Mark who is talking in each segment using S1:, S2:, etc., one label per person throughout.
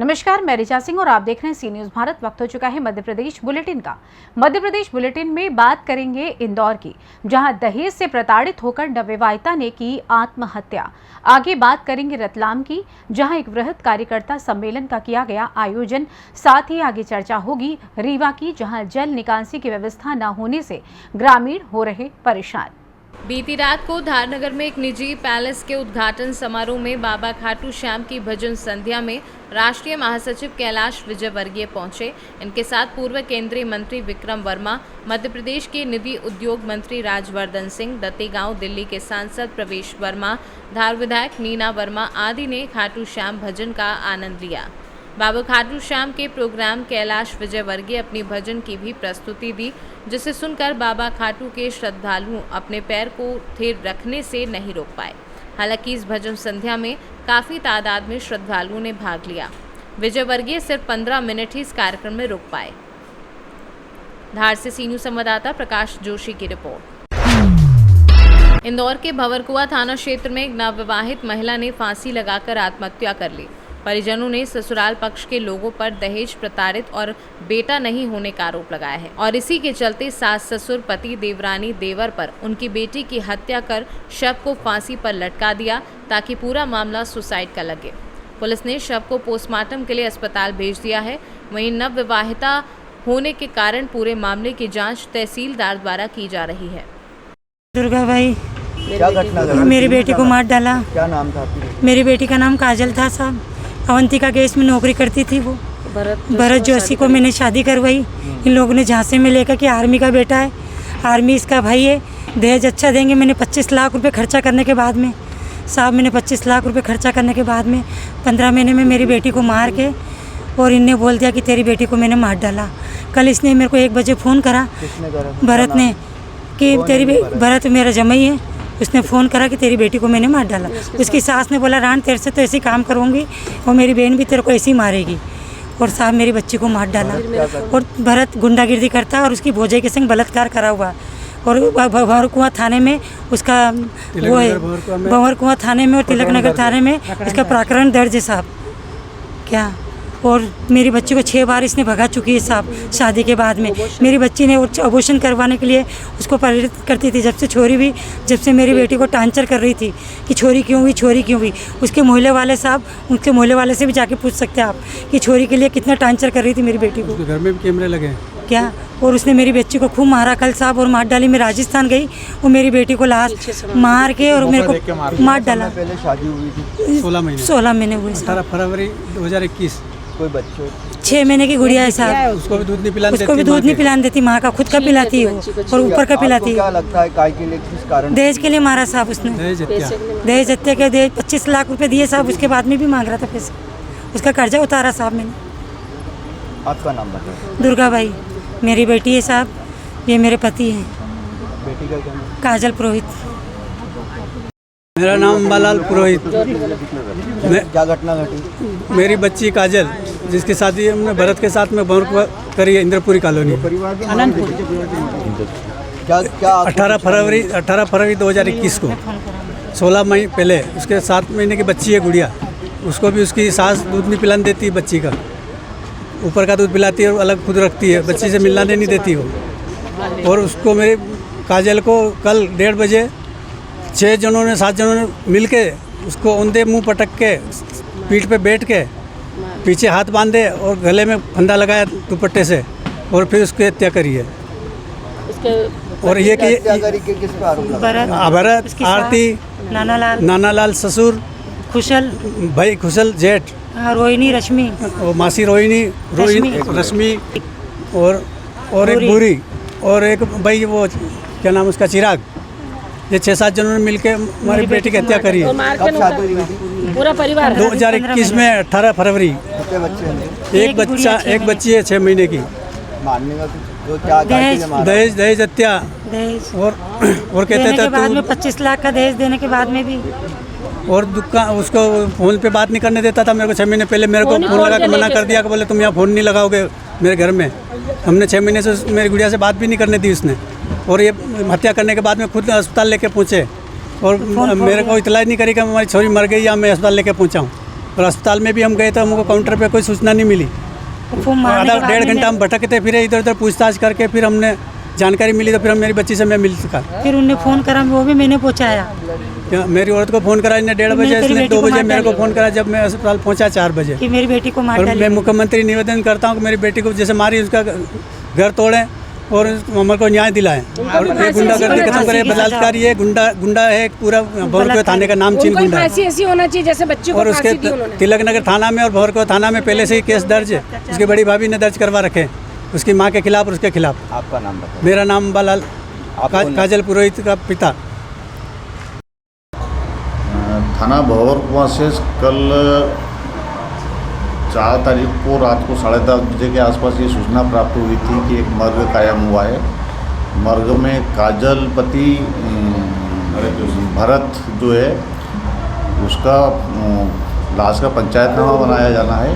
S1: नमस्कार, मैं ऋचा सिंह और आप देख रहे हैं सी न्यूज भारत। वक्त हो चुका है मध्य प्रदेश बुलेटिन का। मध्य प्रदेश बुलेटिन में बात करेंगे इंदौर की, जहां दहेज से प्रताड़ित होकर नवविवाहिता ने की आत्महत्या। आगे बात करेंगे रतलाम की, जहां एक वृहद कार्यकर्ता सम्मेलन का किया गया आयोजन। साथ ही आगे चर्चा होगी रीवा की, जहां जल निकासी की व्यवस्था न होने से ग्रामीण हो रहे परेशान।
S2: बीती रात को धारनगर में एक निजी पैलेस के उद्घाटन समारोह में बाबा खाटू श्याम की भजन संध्या में राष्ट्रीय महासचिव कैलाश विजयवर्गीय पहुंचे। इनके साथ पूर्व केंद्रीय मंत्री विक्रम वर्मा, मध्य प्रदेश के निधि उद्योग मंत्री राजवर्धन सिंह, दत्तेगांव दिल्ली के सांसद प्रवेश वर्मा, धार विधायक नीना वर्मा आदि ने खाटू श्याम भजन का आनंद लिया। बाबा खाटू श्याम के प्रोग्राम कैलाश विजयवर्गीय अपनी भजन की भी प्रस्तुति दी, जिसे सुनकर बाबा खाटू के श्रद्धालु अपने पैर को स्थिर रखने से नहीं रोक पाए। हालांकि इस भजन संध्या में काफ़ी तादाद में श्रद्धालुओं ने भाग लिया। विजयवर्गीय सिर्फ 15 मिनट ही इस कार्यक्रम में रुक पाए। धार से सी न्यूज संवाददाता प्रकाश जोशी की रिपोर्ट। इंदौर के भंवरकुआं थाना क्षेत्र में एक नवविवाहित महिला ने फांसी लगाकर आत्महत्या कर ली। परिजनों ने ससुराल पक्ष के लोगों पर दहेज प्रताड़ित और बेटा नहीं होने का आरोप लगाया है और इसी के चलते सास ससुर पति देवरानी देवर पर उनकी बेटी की हत्या कर शव को फांसी पर लटका दिया, ताकि पूरा मामला सुसाइड का लगे। पुलिस ने शव को पोस्टमार्टम के लिए अस्पताल भेज दिया है। वहीं नवविवाहिता होने के कारण पूरे मामले की जाँच तहसीलदार द्वारा की जा रही है।
S3: दुर्गा भाई,
S4: क्या घटना घटी?
S3: मेरी बेटी को मार डाला।
S4: क्या नाम था आपकी?
S3: मेरी बेटी का नाम काजल था साहब। अवंतिका गैस में नौकरी करती थी वो। भरत जोशी को मैंने शादी करवाई। इन लोगों ने झांसे में लेकर कि आर्मी का बेटा है, आर्मी इसका भाई है, दहेज अच्छा देंगे। मैंने 25 लाख रुपए खर्चा करने के बाद में साहब, मैंने 25 लाख रुपए खर्चा करने के बाद में 15 महीने में मेरी बेटी को मार के, और इनने बोल दिया कि तेरी बेटी को मैंने मार डाला। कल इसने मेरे को 1 बजे फ़ोन करा, भरत ने, कि तेरी भरत मेरा जमाई है, उसने फ़ोन करा कि तेरी बेटी को मैंने मार डाला। उसकी सास ने बोला, रान तेरे से तो ऐसे काम करूँगी और मेरी बहन भी तेरे को ऐसे ही मारेगी। और साहब मेरी बच्ची को मार डाला। और भरत गुंडागिर्दी करता है और उसकी भोजे के संग बलात्कार करा हुआ। और भंवरकुआं थाने में उसका वो है, भंवरकुआं थाने में और तिलक नगर थाने में इसका प्रकरण दर्ज है साहब। क्या, और मेरी बच्ची को 6 बार इसने भगा चुकी है साहब शादी के बाद में। मेरी बच्ची ने अबॉर्शन करवाने के लिए उसको प्रेरित करती थी, जब से छोरी हुई, जब से मेरी बेटी को टांचर कर रही थी कि छोरी क्यों हुई, छोरी क्यों हुई। उसके मोहल्ले वाले साहब, उसके मोहल्ले वाले से भी जाके पूछ सकते हैं आप कि छोरी के लिए कितना टांचर कर रही थी मेरी बेटी को।
S5: घर में भी कैमरे लगे
S3: क्या, और उसने मेरी बच्ची को खूब मारा कल साहब, और मार डाली। मैं राजस्थान गई, वो मेरी बेटी को लास्ट मार के और मेरे को मार डाला।
S4: पहले शादी हुई थी
S3: 16 महीने हुए।
S5: 18 फरवरी 2021।
S4: कोई बच्चों
S3: 6 महीने की गुड़िया है साहब।
S5: उसको भी दूध नहीं पिलाने देती।
S3: उसको भी दूध नहीं पिलाने देती, माँ का खुद का पिलाती है और ऊपर का पिलाती है।
S4: क्या लगता है काय के लिए, किस कारण?
S3: दहेज के लिए मारा साहब उसने। दहेज हत्या के दहेज 25 लाख रुपए दिए साहब, उसके बाद में भी मांग रहा था पैसे। उसका कर्जा उतारा साहब मैंने।
S4: आपका नाम बताइए।
S3: दुर्गा भाई मेरी बेटी है साहब, ये मेरे पति हैं।
S4: बेटी का क्या नाम?
S3: काजल पुरोहित।
S5: मेरा नाम अंबालाल पुरोहित।
S4: क्या घटना घटी?
S5: मेरी बच्ची काजल, जिसकी शादी हमने भरत के साथ में भंवरकुआं करी है, इंद्रपुरी कॉलोनी।
S4: क्या
S5: 18 फरवरी 2021 को, 16 महीने पहले उसके 7 महीने की बच्ची है गुड़िया। उसको भी उसकी सास दूध नहीं पिलाने देती बच्ची का, ऊपर का दूध पिलाती है और अलग खुद रखती है, बच्ची से मिलाने नहीं देती वो। और उसको मेरे काजल को कल 1:30 बजे 6 जनों ने 7 जनों ने मिल के उसको औंधे मुँह पटक के, पीठ पे बैठ के, पीछे हाथ बांधे और गले में फंदा लगाया दुपट्टे से, और फिर उसकी हत्या करी है। और ये कि
S4: किस पे आरोप लगा?
S5: भरत, आरती, नानालाल ससुर,
S3: खुशल
S5: भाई खुशल जेठ,
S3: रोहिणी, रश्मि,
S5: और मासी रोहिणी, रश्मि, और एक बूरी, और एक भाई वो क्या नाम उसका, चिराग। ये 6-7 जनों ने मिलकर हमारी बेटी की हत्या करी है।
S3: पूरा परिवार।
S5: 2021 में 18 फरवरी।
S4: कितने बच्चे हैं?
S5: एक बच्ची है 6 महीने की।
S4: मानने का तो क्या
S5: दहेज हत्या। और कहते थे
S3: बाद में 25 लाख का दहेज देने के बाद में भी,
S5: और उसको फ़ोन पे बात नहीं करने देता था। मेरे को 6 महीने पहले मेरे को फ़ोन लगा के मना कर दिया कि बोले तुम यहाँ फ़ोन नहीं लगाओगे मेरे घर में। हमने 6 महीने से मेरी गुड़िया से बात भी नहीं करने दी उसने। और ये हत्या करने के बाद में खुद अस्पताल लेके पहुँचे, और मेरे को इतला नहीं करी कि हमारी छोरी मर गई या मैं अस्पताल लेके पहुँचा हूँ। और अस्पताल में भी हम गए तो हमको काउंटर पे कोई सूचना नहीं मिली।
S3: फोन मारने
S5: आधा
S3: के बाद
S5: डेढ़
S3: में
S5: घंटा हम भटकते फिरे, इधर उधर पूछताछ करके फिर हमने जानकारी मिली तो फिर हम मेरी बच्ची से मैं मिल सका।
S3: फिर उनने फ़ोन करा, वो भी मैंने पहुँचाया।
S5: मेरी औरत को फ़ोन करा इन्हें 1:30 बजे, इसने 2 बजे मेरे को फ़ोन करा जब मैं अस्पताल पहुंचा 4 बजे।
S3: कि मेरी बेटी को मार
S5: और
S3: डाली।
S5: मैं मुख्यमंत्री निवेदन करता हूं कि मेरी बेटी को जैसे मारी उसका घर तोड़ें और हमारे को न्याय दिलाएं और ये गुंडागर्दी खत्म करें। बलात्कार ये गुंडा है, पूरा भौरकुआ थाने का नामचीन गुंडा है।
S6: ऐसी होना चाहिए जैसे बच्ची को
S5: और उसके
S6: फांसी दी उन्होंने।
S5: तिलक नगर थाना में और भौरकुआ थाना में पहले से ही केस दर्ज है। उसकी बड़ी भाभी ने दर्ज करवा रखे, उसकी माँ के खिलाफ और उसके खिलाफ।
S4: आपका नाम बताओ।
S5: मेरा नाम बालाल काजल पुरोहित का पिता।
S7: थाना भौरकुआ से कल 4 तारीख को रात को 10:30 बजे के आसपास ये सूचना प्राप्त हुई थी कि एक मर्ग कायम हुआ है। मर्ग में काजल पति भरत जो है उसका लाश का पंचायतनामा बनाया जाना है।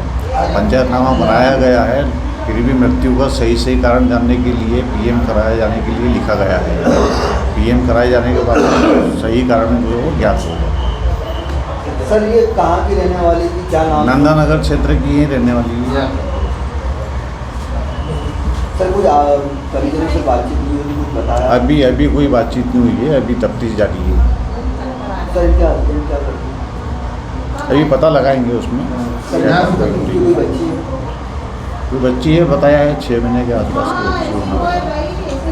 S7: पंचायतनामा बनाया गया है, फिर भी मृत्यु का सही कारण जानने के लिए पीएम कराए जाने के लिए लिखा गया है। पीएम कराए जाने के बाद सही कारण जो है वो ज्ञात होगा।
S4: सर ये कहाँ की रहने वाली थी, क्या नाम?
S7: नंदानगर क्षेत्र की ही रहने वाली है।
S4: सर कोई परिजनों से बातचीत हुई है, कुछ बताया?
S7: अभी कोई बातचीत नहीं हुई है, अभी तफ्तीश जारी है।
S4: सर क्या हस्बैंड क्या करते हैं?
S7: अभी पता लगाएंगे उसमें।
S4: सर उनकी कोई बच्ची है?
S7: कोई बच्ची है, बताया है 6 महीने के आसपास की बच्ची होना।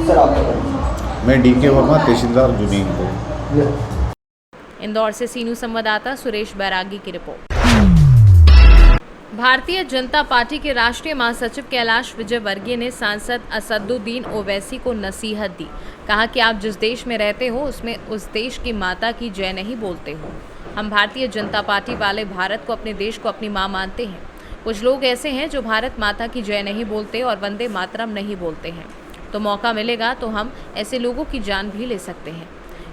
S4: सर आपका परिचय?
S7: मैं DK वर्मा, तहसीलदार जुनीनपुर।
S2: इंदौर से सीनू संवाददाता सुरेश बैरागी की रिपोर्ट। भारतीय जनता पार्टी के राष्ट्रीय महासचिव कैलाश विजयवर्गीय ने सांसद असदुद्दीन ओवैसी को नसीहत दी। कहा कि आप जिस देश में रहते हो उसमें उस देश की माता की जय नहीं बोलते हो। हम भारतीय जनता पार्टी वाले भारत को, अपने देश को अपनी माँ मानते हैं। कुछ लोग ऐसे हैं जो भारत माता की जय नहीं बोलते और वंदे मातरम नहीं बोलते हैं। तो मौका मिलेगा तो हम ऐसे लोगों की जान भी ले सकते हैं।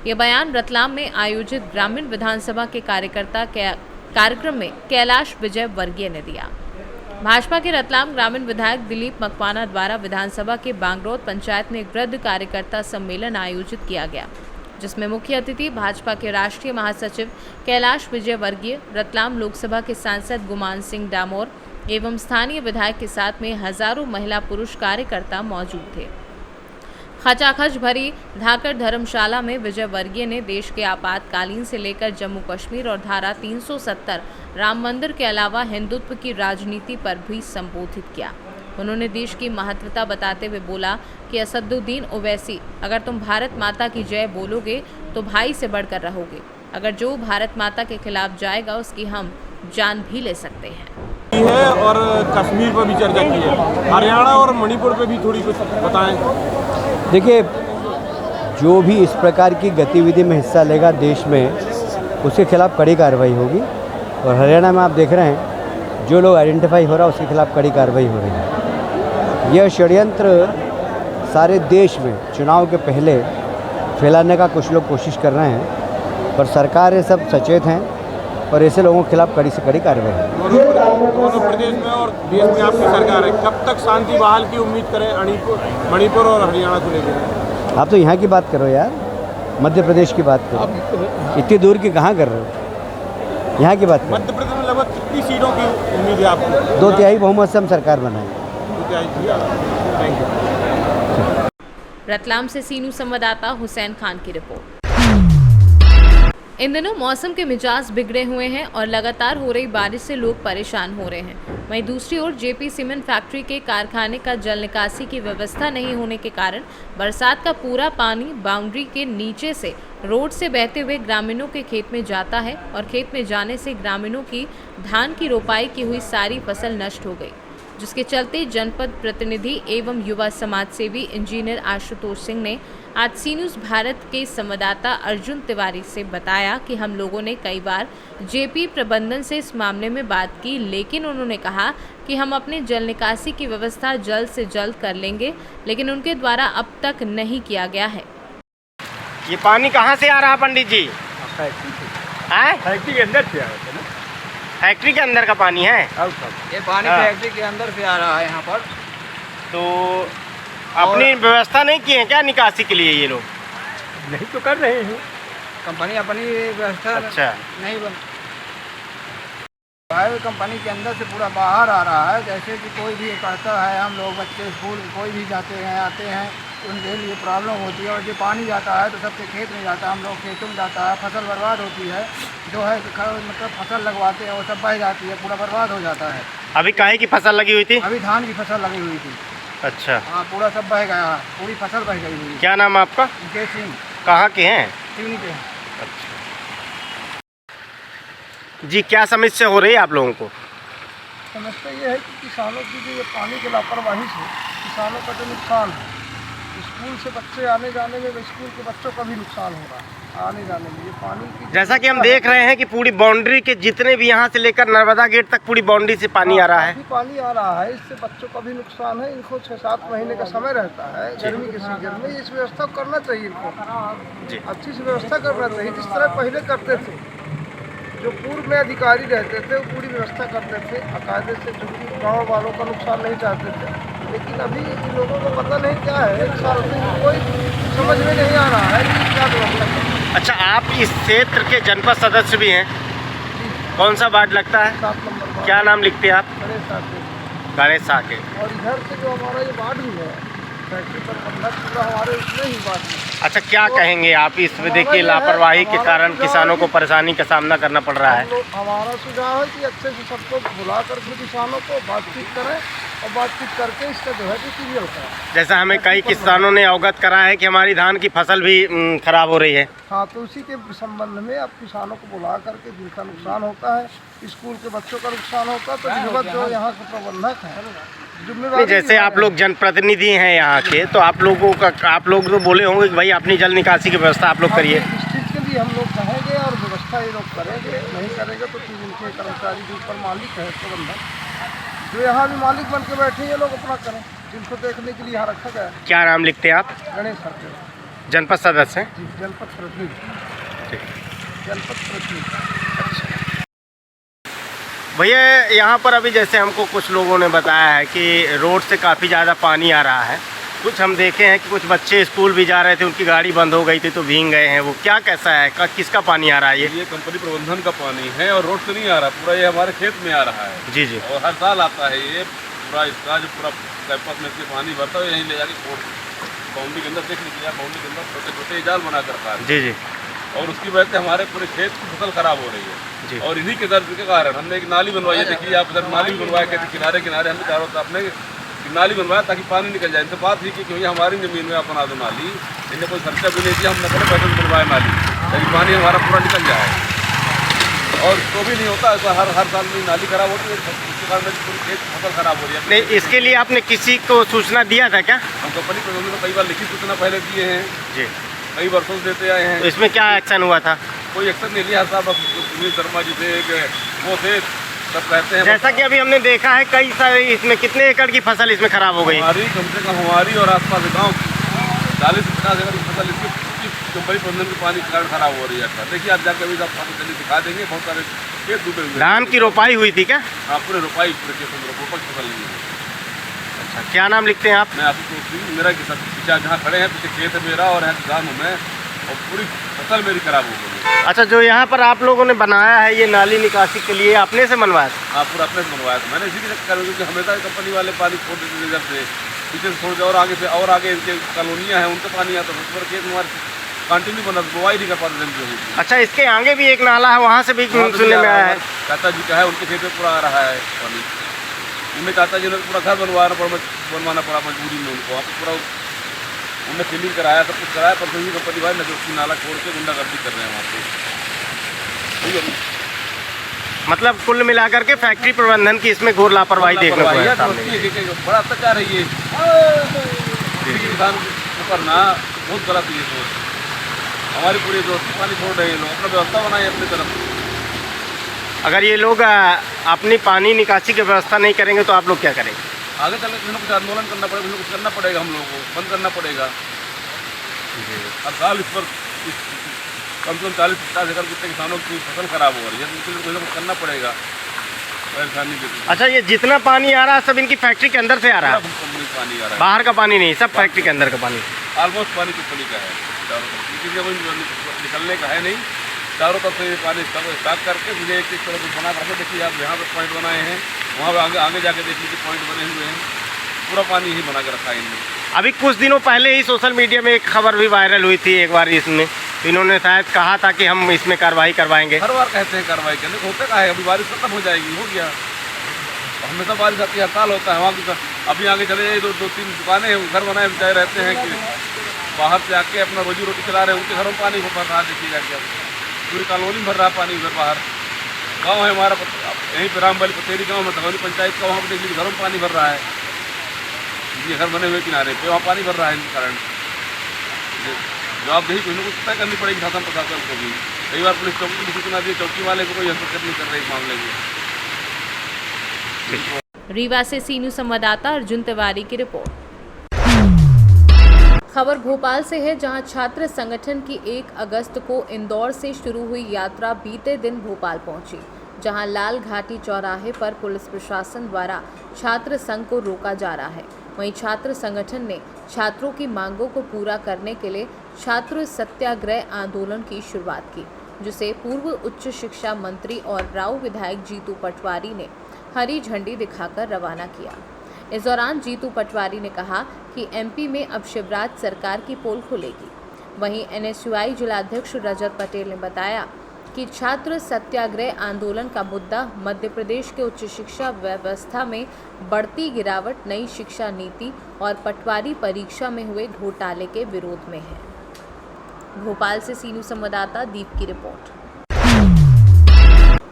S2: ये बयान रतलाम में आयोजित ग्रामीण विधानसभा के कार्यक्रम में कैलाश विजयवर्गीय ने दिया। भाजपा के रतलाम ग्रामीण विधायक दिलीप मकवाना द्वारा विधानसभा के बांगरौत पंचायत में एक वृद्ध कार्यकर्ता सम्मेलन आयोजित किया गया, जिसमें मुख्य अतिथि भाजपा के राष्ट्रीय महासचिव कैलाश विजयवर्गीय, रतलाम लोकसभा के सांसद गुमान सिंह डामोर एवं स्थानीय विधायक के साथ में हजारों महिला पुरुष कार्यकर्ता मौजूद थे। खचाखच भरी धाकड़ धर्मशाला में विजयवर्गीय ने देश के आपातकालीन से लेकर जम्मू कश्मीर और धारा 370 राम मंदिर के अलावा हिंदुत्व की राजनीति पर भी संबोधित किया। उन्होंने देश की महत्वता बताते हुए बोला कि असदुद्दीन ओवैसी, अगर तुम भारत माता की जय बोलोगे तो भाई से बढ़कर रहोगे। अगर जो भारत माता के खिलाफ जाएगा उसकी हम जान भी ले सकते हैं।
S8: है और कश्मीर पर भी चर्चा की है, हरियाणा और मणिपुर पे भी थोड़ी कुछ बताएं।
S9: देखिए, जो भी इस प्रकार की गतिविधि में हिस्सा लेगा देश में, उसके खिलाफ कड़ी कार्रवाई होगी। और हरियाणा में आप देख रहे हैं जो लोग आइडेंटिफाई हो रहा है उसके खिलाफ कड़ी कार्रवाई हो रही है। यह षड्यंत्र सारे देश में चुनाव के पहले फैलाने का कुछ लोग कोशिश कर रहे हैं, पर सरकार ये सब सचेत हैं और ऐसे लोगों के खिलाफ कड़ी से कड़ी कार्रवाई है।
S8: दोनों प्रदेश में और देश में आपकी सरकार है, कब तक शांति बहाल की उम्मीद करें मणिपुर और हरियाणा को लेकर?
S9: आप तो यहाँ की बात करो यार, मध्य प्रदेश की बात करो, इतनी दूर की कहाँ कर रहे हो, यहाँ की बात करो।
S8: मध्य प्रदेश में लगभग कितनी सीटों की उम्मीद है आपको?
S9: 2/3 बहुमत से हम सरकार बनाएंगे।
S8: 2/3। Thank you.
S2: रतलाम से सीनू संवाददाता हुसैन खान की रिपोर्ट। इन दिनों मौसम के मिजाज बिगड़े हुए हैं और लगातार हो रही बारिश से लोग परेशान हो रहे हैं। वहीं दूसरी ओर जेपी सीमेंट फैक्ट्री के कारखाने का जल निकासी की व्यवस्था नहीं होने के कारण बरसात का पूरा पानी बाउंड्री के नीचे से रोड से बहते हुए ग्रामीणों के खेत में जाता है और खेत में जाने से ग्रामीणों की धान की रोपाई की हुई सारी फसल नष्ट हो गई, जिसके चलते जनपद प्रतिनिधि एवं युवा समाज सेवी इंजीनियर आशुतोष सिंह ने आज सी न्यूज़ भारत के संवाददाता अर्जुन तिवारी से बताया कि हम लोगों ने कई बार जेपी प्रबंधन से इस मामले में बात की, लेकिन उन्होंने कहा कि हम अपने जल निकासी की व्यवस्था जल्द से जल्द कर लेंगे, लेकिन उनके द्वारा अब तक नहीं किया गया है।
S10: ये पानी कहाँ से आ रहा है पंडित जी?
S8: फैक्ट्री के अंदर से आ रहा है ना?
S10: फैक्ट्री के अंदर का पानी है?
S11: ये पानी फैक्ट्री के अंदर से आ रहा है यहाँ पर।
S10: तो अपनी व्यवस्था नहीं की है क्या निकासी के लिए? ये लोग
S8: नहीं तो कर रहे हैं,
S11: कंपनी अपनी व्यवस्था
S10: अच्छा
S11: नहीं बन। है वो कंपनी के अंदर से पूरा बाहर आ रहा है। जैसे कि कोई भी कहता है, हम लोग बच्चे स्कूल कोई भी जाते हैं आते हैं, उनके लिए प्रॉब्लम होती है। और जो पानी जाता है तो सबके खेत में जाता है, हम लोग खेतों में जाता है, फसल बर्बाद होती है। जो है मतलब फसल लगवाते हैं वो सब बह जाती है, पूरा बर्बाद हो जाता है।
S10: अभी काहे की फसल लगी हुई थी?
S11: अभी धान की फसल लगी हुई थी।
S10: अच्छा,
S11: हाँ, पूरा सब बह गया, पूरी फसल बह गई हुई।
S10: क्या नाम है आपका?
S11: मुकेश सिंह,
S10: कहाँ के हैं?
S11: सिवनी के।
S10: अच्छा जी, क्या समस्या हो रही है आप लोगों को?
S11: समस्या ये है कि किसानों की जो ये पानी की लापरवाही से किसानों का जो नुकसान है, स्कूल से बच्चे आने जाने में, स्कूल के बच्चों का भी नुकसान हो रहा है आने जाने में। ये पानी की
S10: जैसा कि हम देख रहे हैं कि पूरी बाउंड्री के जितने भी यहाँ से लेकर नर्मदा गेट तक पूरी बाउंड्री से पानी आ रहा है।
S11: पानी आ रहा है, इससे बच्चों का भी नुकसान है। इनको 6-7 महीने का समय रहता है गर्मी के सीजन में। इस व्यवस्था करना चाहिए इनको, अच्छी से व्यवस्था करना चाहिए जिस तरह पहले करते थे। जो पूर्व में अधिकारी रहते थे वो पूरी व्यवस्था करते थे कायदे से, जो कि गाँव वालों का नुकसान नहीं चाहते थे। लेकिन अभी इन लोगों को पता नहीं क्या है, 1 साल से कोई समझ में नहीं आ रहा है कि क्या व्यवस्था है।
S10: अच्छा, आप इस क्षेत्र के जनपद सदस्य भी हैं? कौन सा वार्ड लगता है?
S11: 7 नंबर।
S10: क्या नाम लिखते हैं आप? गणेश साके।
S11: और इधर से जो हमारा ये वार्ड भी है, फैक्ट्री प्रबंधक पूरा हमारे उसमें ही वार्ड है।
S10: अच्छा, क्या कहेंगे आप इस देखिए लापरवाही के कारण किसानों को परेशानी का सामना करना पड़ रहा है?
S11: हमारा सुझाव है कि अच्छे से सबको बुला करके किसानों को बातचीत करें और बातचीत करके इसका जो है क्लियर करें।
S10: जैसा हमें कई किसानों ने अवगत करा है कि हमारी धान की फसल भी खराब हो रही है।
S11: हाँ, तो उसी के संबंध में अब किसानों को बुला करके जिनका नुकसान होता है, स्कूल के बच्चों का नुकसान होता है, तो जिम्मेदार जो यहाँ के प्रबंधक है जिम्मेदारी।
S10: जैसे आप लोग जनप्रतिनिधि हैं यहाँ के, तो आप लोग तो बोले होंगे कि भाई अपनी जल निकासी की व्यवस्था आप लोग करिए।
S11: इस चीज़ के लिए हम लोग कहेंगे और व्यवस्था ये लोग करेंगे। नहीं करेंगे तो फिर उनके कर्मचारी जो ऊपर मालिक है प्रबंधक, जो यहाँ भी मालिक बन के बैठे हैं, ये लोग अपना करें, जिनको देखने के लिए यहाँ रखा गया है।
S10: क्या नाम लिखते हैं आप?
S11: गणेश सर,
S10: जनपद सदस्य हैं?
S11: जी, जनपद प्रतिनिधि। जनपद प्रतिनिधि।
S10: भैया, यहाँ पर अभी जैसे हमको कुछ लोगों ने बताया है कि रोड से काफ़ी ज़्यादा पानी आ रहा है। कुछ हम देखे हैं कि कुछ बच्चे स्कूल भी जा रहे थे, उनकी गाड़ी बंद हो गई थी तो भीग गए हैं। वो क्या कैसा है, किसका पानी आ रहा है?
S8: ये कंपनी प्रबंधन का पानी है और रोड से नहीं आ रहा, पूरा ये हमारे खेत में आ रहा है।
S10: जी जी।
S8: और हर साल आता है ये पूरा, इसका जो पूरा कैंपस में से पानी भरता है, यहीं ले जाके बाउंड्री के अंदर देख लीजिए, बाउंड्री के अंदर छोटे छोटे जाल बना करता है।
S10: जी जी।
S8: और उसकी वजह से हमारे पूरे खेत की फसल खराब हो रही है जी। और इन्हीं के दर्द के कारण हमने एक नाली बनवाई है। देखिए आप इधर नाली भी बनवाया, कहते किनारे किनारे हमने चारों तरफ अपने नाली बनवाया ताकि पानी निकल जाए। इनसे बात ही की कि भैया हमारी ज़मीन में अपना दो नाली, इन्हें कोई खर्चा भी नहीं किया, हमने बड़े पैसे में बनवाया नाली ताकि पानी हमारा पूरा निकल जाए। और तो भी नहीं होता, ऐसा हर साल में नाली खराब होती है, इसके कारण पूरी खेत फसल खराब हो रही है।
S10: नहीं, इसके लिए आपने किसी को सूचना दिया था क्या?
S8: हम कंपनी प्रबंधन को कई बार लिखित सूचना पहले दिए हैं
S10: जी,
S8: कई वर्षों से देते आए हैं।
S10: तो इसमें क्या एक्शन हुआ था?
S8: कोई एक्शन नहीं लिया साहब। सुनील शर्मा जी थे, वो थे, सब कहते हैं।
S10: जैसा कि अभी हमने देखा है कई सारे, इसमें कितने एकड़ की फसल इसमें खराब हो गई?
S8: हमारी कम से कम हमारी और आसपास के गाँव 40-50 एकड़ की फसल इसकी कंपनी प्रबंधन के पानी के कारण खराब हो रही है। देखिए आप जाकर अभी आप दिखा देंगे, बहुत सारे खेत डूबे हुए।
S10: धान की रोपाई हुई थी क्या?
S8: हाँ, पूरे रोपाई पूरे खेत में रोपक फसल नहीं है।
S10: अच्छा, क्या नाम लिखते हैं आप?
S8: मैं आशीष सिंह, मेरा पीछे जहाँ खड़े हैं पीछे खेत है मेरा और यहाँ किसान हूँ मैं, और पूरी फसल मेरी खराब हो गई।
S10: अच्छा, जो यहाँ पर आप लोगों ने बनाया है ये नाली निकासी के लिए, अपने से बनवाया था?
S8: हाँ, पूरा अपने से बनवाया था मैंने, इसी के चक्कर में, क्योंकि हमेशा कंपनी वाले पानी छोड़ देते थे, जब से पीछे से छोड़ के और आगे इनके कॉलोनियाँ हैं उनका पानी आता है, उस पर खेत हमारे कंटिन्यू बना, बुआई नहीं कर पाते।
S10: अच्छा, इसके आगे भी एक नाला है, वहाँ से भी सुनने में आया है?
S8: चाचा जी का है, उनके खेत में पूरा आ रहा है पानी। उनमें चाचा जी ने पूरा घर बनवाना पड़ा मजबूरी में उनको। वहाँ पर पूरा उनने फिलिंग कराया, सब कुछ कराया, पर सभी कंपनी वाले नजर नाला छोड़ के गुंडागर्दी कर रहे हैं वहाँ पे।
S10: मतलब कुल मिलाकर के फैक्ट्री प्रबंधन की इसमें घोर लापरवाही देखने को है सामने।
S8: बड़ा अत्याचार है ये किसान ऊपर ना, बहुत गलत ये सोच। हमारी पूरी दोस्ती पानी छोड़ रहे हैं लोग, अपना व्यवस्था बनाए अपनी तरफ।
S10: अगर ये लोग अपनी पानी निकासी की व्यवस्था नहीं करेंगे तो आप लोग क्या करेंगे?
S8: आगे चल के कुछ आंदोलन करना पड़ेगा, कुछ करना पड़ेगा, हम लोगों को बंद करना पड़ेगा। अब साल इस पर कम से कम 40-50 एकड़ कितने किसानों की फसल खराब हो रही है, तो इसके लिए कुछ करना पड़ेगा। परेशानी भी। अच्छा, ये जितना पानी आ रहा है सब इनकी फैक्ट्री के अंदर से आ रहा है? पानी आ रहा है, बाहर का पानी नहीं, सब फैक्ट्री के अंदर का पानी। ऑलमोस्ट पानी कंपनी का है, किसी का निकलने का है नहीं, चारों तरफ से पानी स्टॉक करके मुझे एक तरफ बना करके देखिए आप यहाँ पे पॉइंट बनाए हैं, वहाँ पे आगे जाके देख लीजिए पॉइंट बने हुए हैं, पूरा पानी ही बना के रखा है इनने।
S10: अभी कुछ दिनों पहले ही सोशल मीडिया में एक खबर भी वायरल हुई थी एक बार, इसमें इन्होंने शायद कहा था कि हम इसमें कार्रवाई करवाएंगे।
S8: हर बार कहते हैं कार्रवाई करने, होता क्या है, अभी बारिश खत्म हो जाएगी, हो गया, हमेशा बारिश आती है, हड़ताल होता है वहाँ की। अभी आगे चले जाइए, दो तीन दुकानें हैं, घर बनाए बेचारे रहते हैं कि बाहर से आके अपना रोजी रोटी चला रहे हैं, उनके घरों में पानी भर रहा है, देखिएगा क्या पूरी कॉलोनी भर रहा है पानी उधर बाहर। गाँव है हमारा यहीं पर रामबली पतेरी गाँव में धगौनी पंचायत का, वहाँ पर देख लीजिए घरों में पानी भर रहा है, ये घर बने हुए किनारे पे वहाँ पानी भर रहा है इनके कारण। जवाबदेही कोई ना कुछ तय करनी पड़ेगी शासन प्रशासन को भी। कई बार पुलिस चौकी की सूचना दी, चौकी वाले को कोई हस्तक्षेप नहीं कर रहे इस मामले में।
S2: रीवा से सी न्यूज़ संवाददाता अर्जुन तिवारी की रिपोर्ट। खबर भोपाल से है, जहां छात्र संगठन की 1 अगस्त को इंदौर से शुरू हुई यात्रा बीते दिन भोपाल पहुंची, जहां लाल घाटी चौराहे पर पुलिस प्रशासन द्वारा छात्र संघ को रोका जा रहा है। वहीं छात्र संगठन ने छात्रों की मांगों को पूरा करने के लिए छात्र सत्याग्रह आंदोलन की शुरुआत की, जिसे पूर्व उच्च शिक्षा मंत्री और राऊ विधायक जीतू पटवारी ने हरी झंडी दिखाकर रवाना किया। इस दौरान जीतू पटवारी ने कहा कि एमपी में अब शिवराज सरकार की पोल खुलेगी। वहीं एनएसयूआई जिलाध्यक्ष रजत पटेल ने बताया कि छात्र सत्याग्रह आंदोलन का मुद्दा मध्य प्रदेश के उच्च शिक्षा व्यवस्था में बढ़ती गिरावट, नई शिक्षा नीति और पटवारी परीक्षा में हुए घोटाले के विरोध में है। भोपाल से सी न्यूज़ संवाददाता दीप की रिपोर्ट।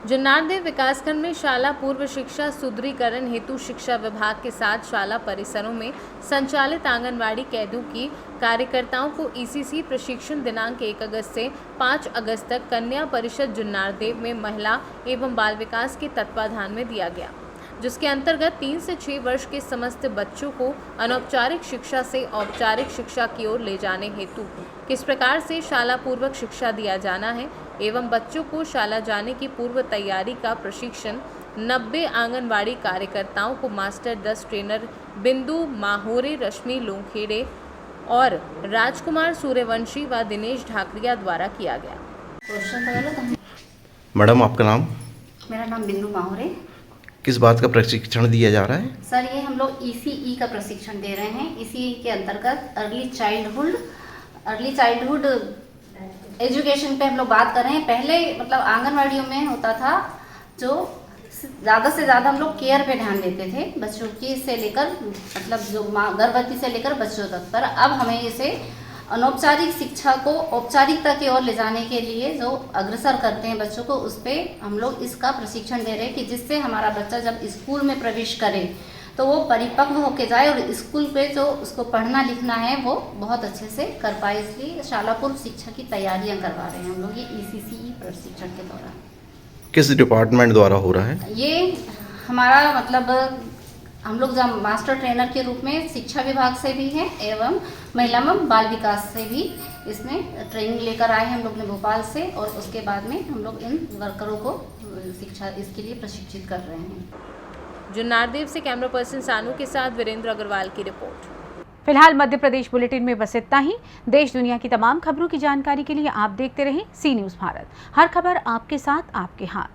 S2: जुन्नारदेव विकासखंड में शाला पूर्व शिक्षा सुदृढ़ीकरण हेतु शिक्षा विभाग के साथ शाला परिसरों में संचालित आंगनवाड़ी केंद्रों की कार्यकर्ताओं को ईसीसी प्रशिक्षण दिनांक 1 अगस्त से 5 अगस्त तक कन्या परिषद जुन्नारदेव में महिला एवं बाल विकास के तत्वाधान में दिया गया, जिसके अंतर्गत 3 से 6 वर्ष के समस्त बच्चों को अनौपचारिक शिक्षा से औपचारिक शिक्षा की ओर ले जाने हेतु किस प्रकार से शाला पूर्वक शिक्षा दिया जाना है एवं बच्चों को शाला जाने की पूर्व तैयारी का प्रशिक्षण 90 आंगनवाड़ी कार्यकर्ताओं को मास्टर 10 ट्रेनर बिंदु माहोरे, रश्मि लोंखेड़े और राजकुमार सूर्यवंशी व दिनेश ढाकरिया द्वारा किया गया।
S6: मैडम आपका नाम?
S12: मेरा नाम बिंदु माहोरे।
S6: किस बात का प्रशिक्षण दिया जा रहा है?
S12: सर, ये हम लोग ECE का प्रशिक्षण दे रहे हैं। ECE के अंतर्गत अर्ली चाइल्डहुड एजुकेशन पे हम लोग बात कर रहे हैं। पहले मतलब आंगनवाड़ियों में होता था जो ज़्यादा से ज़्यादा हम लोग केयर पे ध्यान देते थे बच्चों की से लेकर मतलब जो माँ गर्भवती से लेकर बच्चों तक, पर अब हमें इसे अनौपचारिक शिक्षा को औपचारिकता की ओर ले जाने के लिए जो अग्रसर करते हैं बच्चों को, उस पर हम लोग इसका प्रशिक्षण दे रहे हैं कि जिससे हमारा बच्चा जब स्कूल में प्रवेश करे तो वो परिपक्व होके जाए और स्कूल पे जो उसको पढ़ना लिखना है वो बहुत अच्छे से कर पाए। इसलिए शाला पूर्व शिक्षा की तैयारियां करवा रहे हैं हम लोग ये ECCE प्रशिक्षण के दौरान।
S6: किस डिपार्टमेंट द्वारा हो रहा है
S12: ये? हमारा मतलब हम लोग जब मास्टर ट्रेनर के रूप में शिक्षा विभाग से भी हैं एवं महिला एवं बाल विकास से भी इसमें ट्रेनिंग लेकर आए हैं हम लोग ने भोपाल से, और उसके बाद में हम लोग इन वर्करों को शिक्षा इसके लिए प्रशिक्षित कर रहे हैं।
S2: जुन्नारदेव से कैमरा पर्सन सानू के साथ वीरेंद्र अग्रवाल की रिपोर्ट।
S1: फिलहाल मध्य प्रदेश बुलेटिन में बस इतना ही। देश दुनिया की तमाम खबरों की जानकारी के लिए आप देखते रहें सी न्यूज़ भारत। हर खबर आपके साथ, आपके हाथ।